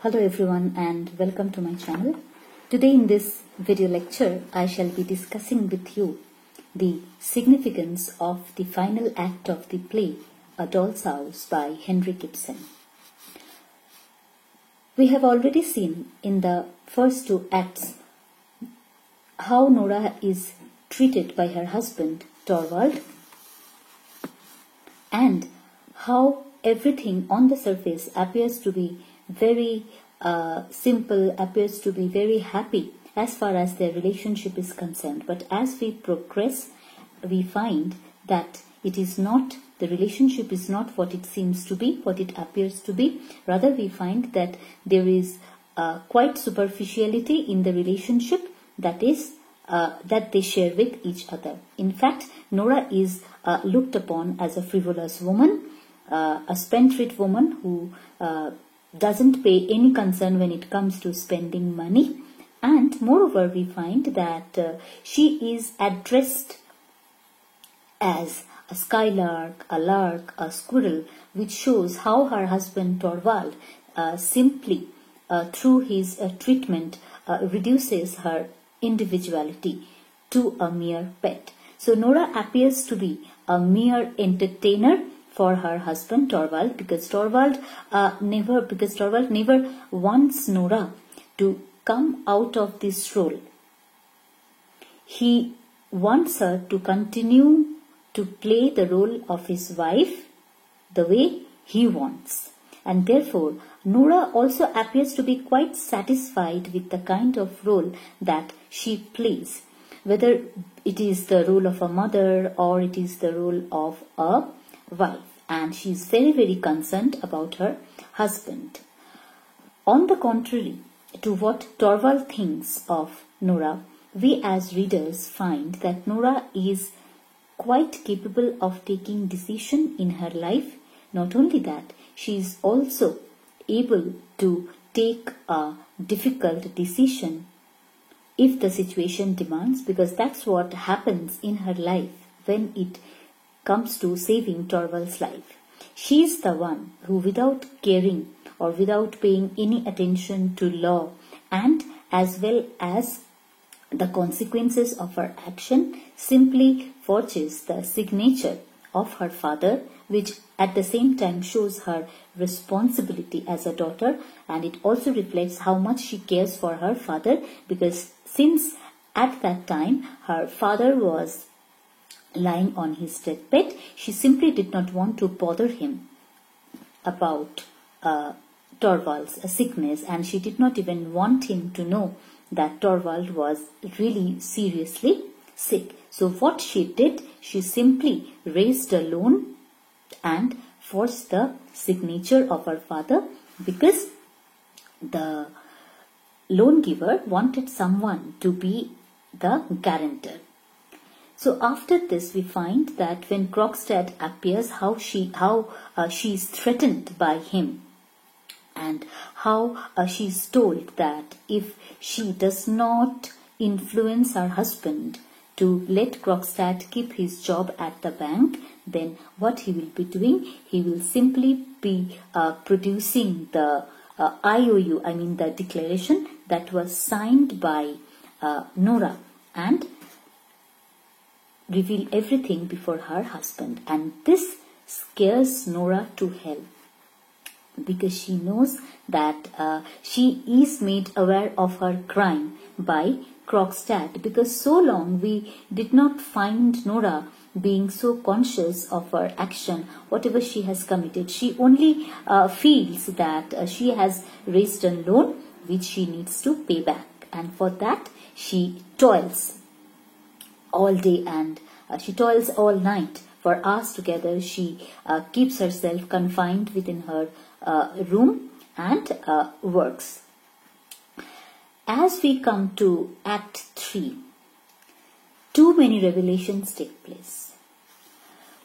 Hello everyone and welcome to my channel. Today in this video lecture I shall be discussing with you the significance of the final act of the play A Doll's House by Henrik Ibsen. We have already seen in the first two acts how Nora is treated by her husband Torvald and how everything on the surface appears to be very simple, appears to be very happy as far as their relationship is concerned. But as we progress, we find that it is not, the relationship is not what it seems to be, what it appears to be. Rather, we find that there is quite superficiality in the relationship that they share with each other. In fact, Nora is looked upon as a frivolous woman, a spendthrift woman who doesn't pay any concern when it comes to spending money, and moreover we find that she is addressed as a skylark, a lark, a squirrel, which shows how her husband Torvald simply through his treatment reduces her individuality to a mere pet. So Nora appears to be a mere entertainer for her husband Torvald, because Torvald never wants Nora to come out of this role. He wants her to continue to play the role of his wife the way he wants, and therefore Nora also appears to be quite satisfied with the kind of role that she plays, whether it is the role of a mother or it is the role of a wife, and she is very concerned about her husband. On the contrary to what Torvald thinks of Nora, we as readers find that Nora is quite capable of taking decision in her life. Not only that, she is also able to take a difficult decision if the situation demands, because that's what happens in her life when it comes to saving Torvald's life. She is the one who, without caring or without paying any attention to law and as well as the consequences of her action, simply forges the signature of her father, which at the same time shows her responsibility as a daughter, and it also reflects how much she cares for her father, because since at that time her father was lying on his deathbed, she simply did not want to bother him about Torvald's sickness, and she did not even want him to know that Torvald was really seriously sick. So what she did, she simply raised a loan and forced the signature of her father, because the loan giver wanted someone to be the guarantor. So after this, we find that when Krogstad appears, how she is threatened by him, and how she is told that if she does not influence her husband to let Krogstad keep his job at the bank, then what he will be doing, he will simply be producing the IOU, I mean the declaration that was signed by Nora, and reveal everything before her husband. And this scares Nora to hell, because she knows that she is made aware of her crime by Krogstad, because so long we did not find Nora being so conscious of her action, whatever she has committed. She only feels that she has raised a loan which she needs to pay back, and for that she toils all day and she toils all night. For hours together, she keeps herself confined within her room and works. As we come to Act 3, too many revelations take place.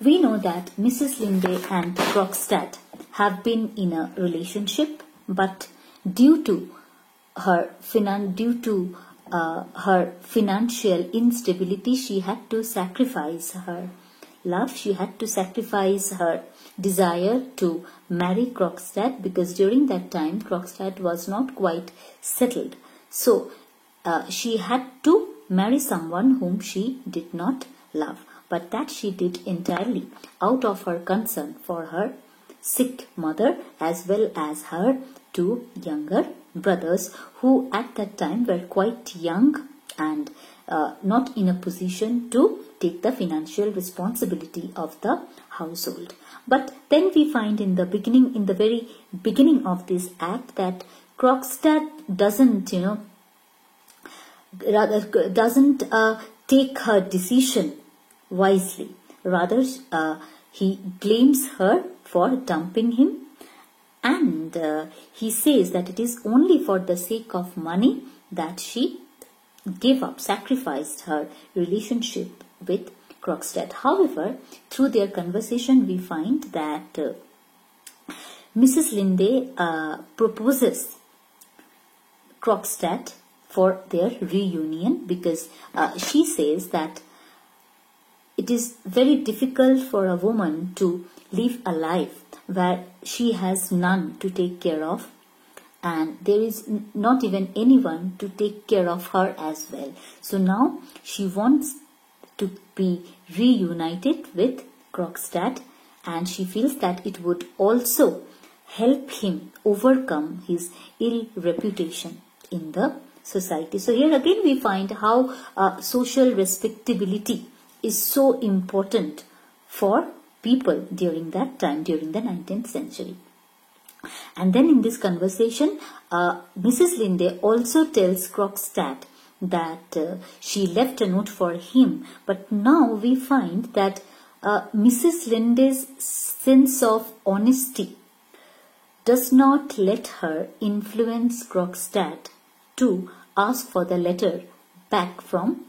We know that Mrs. Linde and Krogstad have been in a relationship, but due to her financial instability, she had to sacrifice her love, she had to sacrifice her desire to marry Krogstad, because during that time Krogstad was not quite settled. So she had to marry someone whom she did not love, but that she did entirely out of her concern for her sick mother as well as her two younger brothers, who at that time were quite young and not in a position to take the financial responsibility of the household. But then we find in the very beginning of this act, that Krogstad doesn't take her decision wisely. Rather, he blames her for dumping him, and he says that it is only for the sake of money that she sacrificed her relationship with Krogstad. However, through their conversation, we find that Mrs. Linde proposes Krogstad for their reunion, because she says that it is very difficult for a woman to live a life where she has none to take care of, and there is not even anyone to take care of her as well. So now she wants to be reunited with Krogstad, and she feels that it would also help him overcome his ill reputation in the society. So here again we find how social respectability is so important for people during that time, during the 19th century. And then in this conversation, Mrs. Linde also tells Krogstad that she left a note for him. But now we find that Mrs. Linde's sense of honesty does not let her influence Krogstad to ask for the letter back from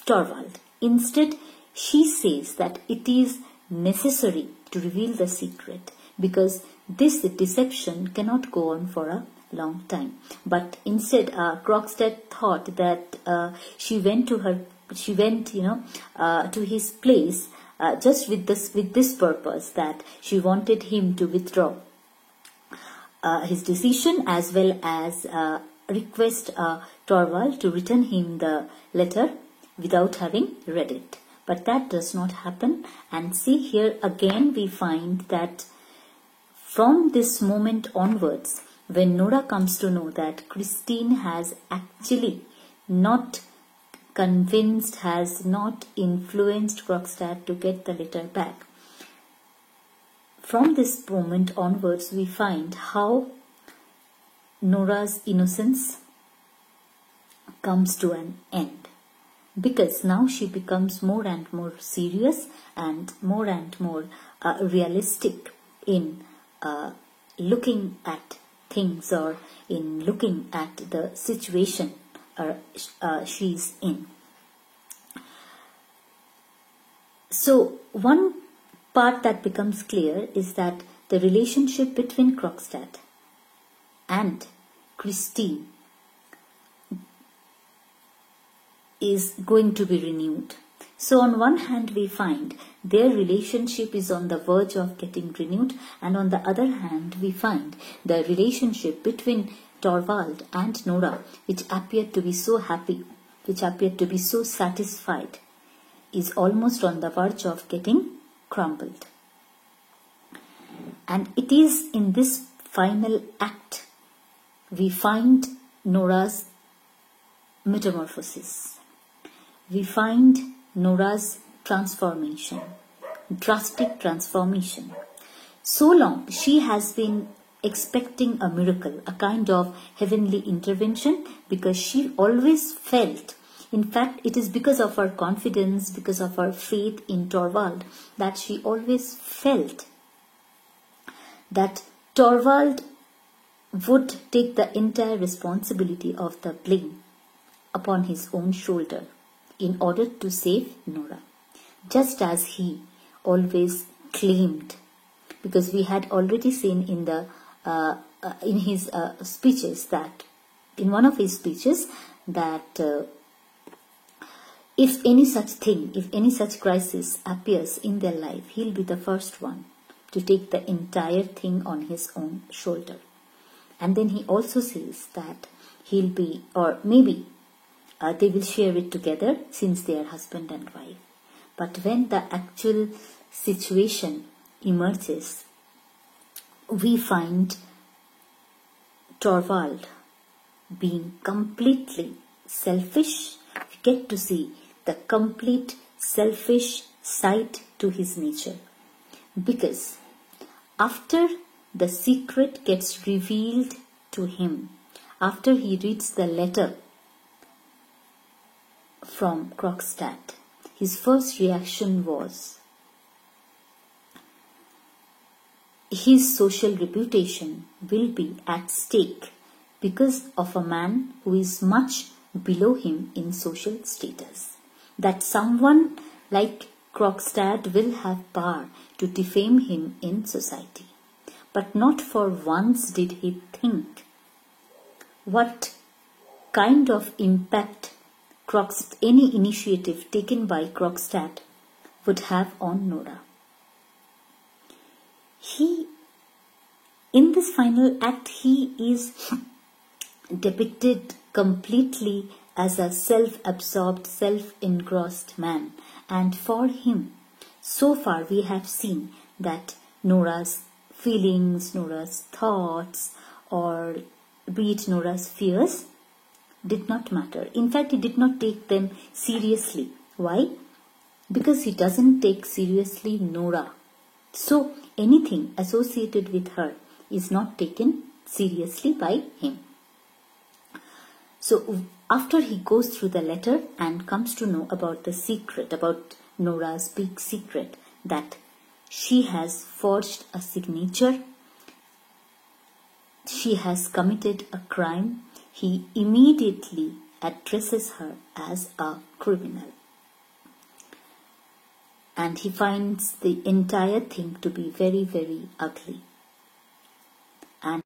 Torvald. Instead, she says that it is necessary to reveal the secret, because this deception cannot go on for a long time. But instead, Krogstad thought that she went to his place just with this purpose, that she wanted him to withdraw his decision, as well as request Torvald to return him the letter without having read it. But that does not happen. And see, here again we find that from this moment onwards, when Nora comes to know that Christine has actually not convinced, has not influenced Krogstad to get the letter back, from this moment onwards we find how Nora's innocence comes to an end, because now she becomes more and more serious and more realistic in looking at things, or in looking at the situation she's in. So one part that becomes clear is that the relationship between Krogstad and Christine is going to be renewed. So on one hand we find their relationship is on the verge of getting renewed, and on the other hand we find the relationship between Torvald and Nora, which appeared to be so happy, which appeared to be so satisfied, is almost on the verge of getting crumbled. And it is in this final act we find Nora's metamorphosis. We find Nora's transformation, drastic transformation. So long she has been expecting a miracle, a kind of heavenly intervention, because she always felt, in fact it is because of her confidence, because of her faith in Torvald, that she always felt that Torvald would take the entire responsibility of the blame upon his own shoulder in order to save Nora, just as he always claimed, because we had already seen in the in his speeches, that in one of his speeches, that if any such thing, if any such crisis appears in their life, he'll be the first one to take the entire thing on his own shoulder. And then he also says that he'll be, or maybe they will share it together since they are husband and wife. But when the actual situation emerges, we find Torvald being completely selfish. We get to see the complete selfish side to his nature. Because after the secret gets revealed to him, after he reads the letter from Krogstad, his first reaction was his social reputation will be at stake because of a man who is much below him in social status. That someone like Krogstad will have power to defame him in society. But not for once did he think what kind of impact any initiative taken by Krogstad would have on Nora. In this final act, he is depicted completely as a self-absorbed, self-engrossed man. And for him, so far we have seen that Nora's feelings, Nora's thoughts, or be it Nora's fears, did not matter. In fact, he did not take them seriously. Why? Because he doesn't take seriously Nora. So anything associated with her is not taken seriously by him. So after he goes through the letter and comes to know about the secret, about Nora's big secret, that she has forged a signature, she has committed a crime, he immediately addresses her as a criminal. And he finds the entire thing to be very, very ugly.